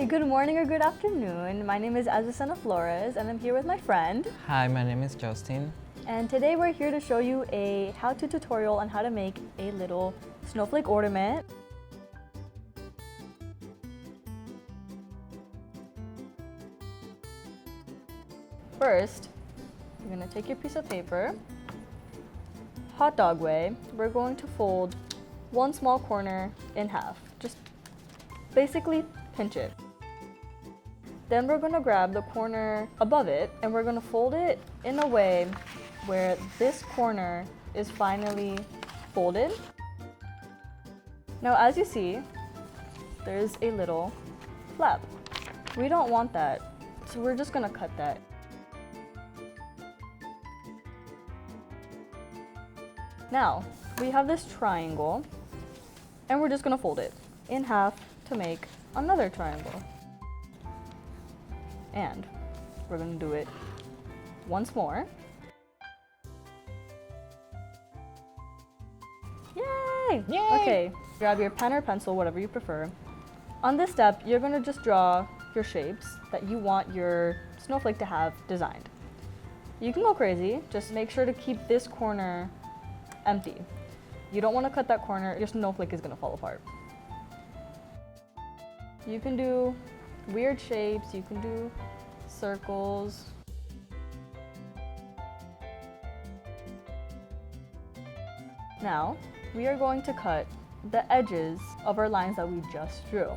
Hi, good morning or good afternoon. My name is Azucena and I'm here with my friend. Hi, my name is Justin. And today we're here to show you a how-to tutorial on how to make a little snowflake ornament. First, you're going to take your piece of paper, hot dog way, we're going to fold one small corner in half. Just basically pinch it. Then we're going to grab the corner above it and we're going to fold it in a way where this corner is finally folded. Now as you see, there's a little flap. We don't want that, so we're just going to cut that. Now, we have this triangle and we're just going to fold it in half to make another triangle. And we're going to do it once more. Yay! Yay! Okay, grab your pen or pencil, whatever you prefer. On this step, you're going to just draw your shapes that you want your snowflake to have designed. You can go crazy, just make sure to keep this corner empty. You don't want to cut that corner, your snowflake is going to fall apart. You can do weird shapes, you can do circles. Now, we are going to cut the edges of our lines that we just drew.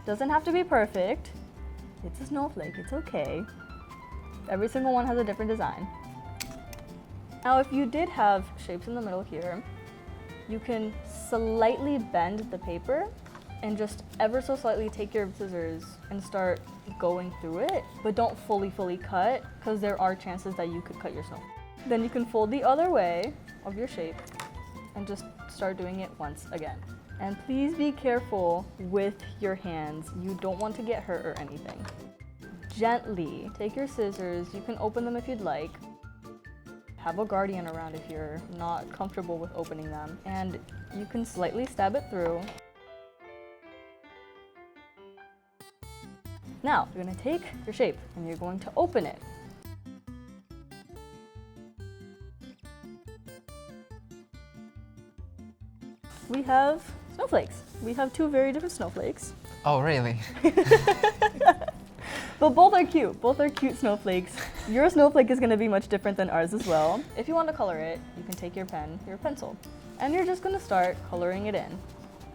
Doesn't have to be perfect. It's a snowflake, it's okay. Every single one has a different design. Now, if you did have shapes in the middle here, you can slightly bend the paper and just ever so slightly take your scissors and start going through it, but don't fully cut, because there are chances that you could cut your snowflake. Then you can fold the other way of your shape and just start doing it once again. And please be careful with your hands. You don't want to get hurt or anything. Gently take your scissors, you can open them if you'd like. Have a guardian around if you're not comfortable with opening them. And you can slightly stab it through. Now, you're going to take your shape and you're going to open it. We have snowflakes. We have two very different snowflakes. Oh, really? But both are cute. Both are cute snowflakes. Your snowflake is going to be much different than ours as well. If you want to color it, you can take your pen, your pencil, and you're just going to start coloring it in.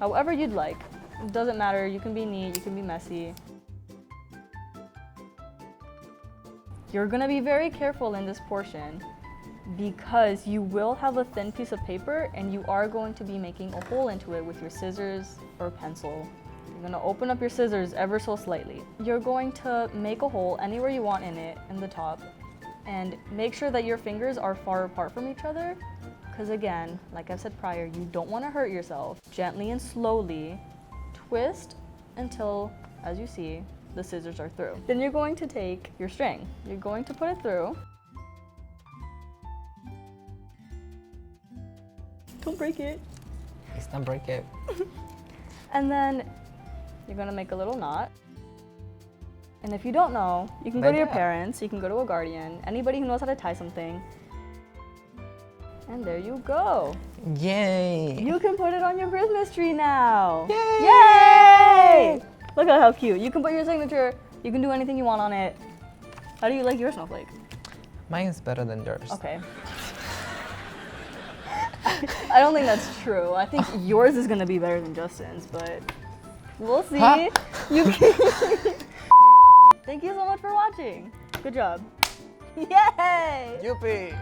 However you'd like. It doesn't matter. You can be neat, you can be messy. You're going to be very careful in this portion because you will have a thin piece of paper and you are going to be making a hole into it with your scissors or pencil. You're going to open up your scissors ever so slightly. You're going to make a hole anywhere you want in it, in the top, and make sure that your fingers are far apart from each other, because again, like I've said prior, you don't want to hurt yourself. Gently and slowly twist until, as you see, the scissors are through. Then you're going to take your string. You're going to put it through. Don't break it. Please don't break it. And then you're going to make a little knot. And if you don't know, you can go to your parents, you can go to a guardian, anybody who knows how to tie something. And there you go. Yay! You can put it on your Christmas tree now. Yay! Yay! Look at how cute. You can put your signature, you can do anything you want on it. How do you like your snowflake? Mine is better than yours. Okay. I don't think that's true. I think yours is gonna be better than Justin's, but we'll see. Huh? You can Thank you so much for watching. Good job. Yay! Yuppie!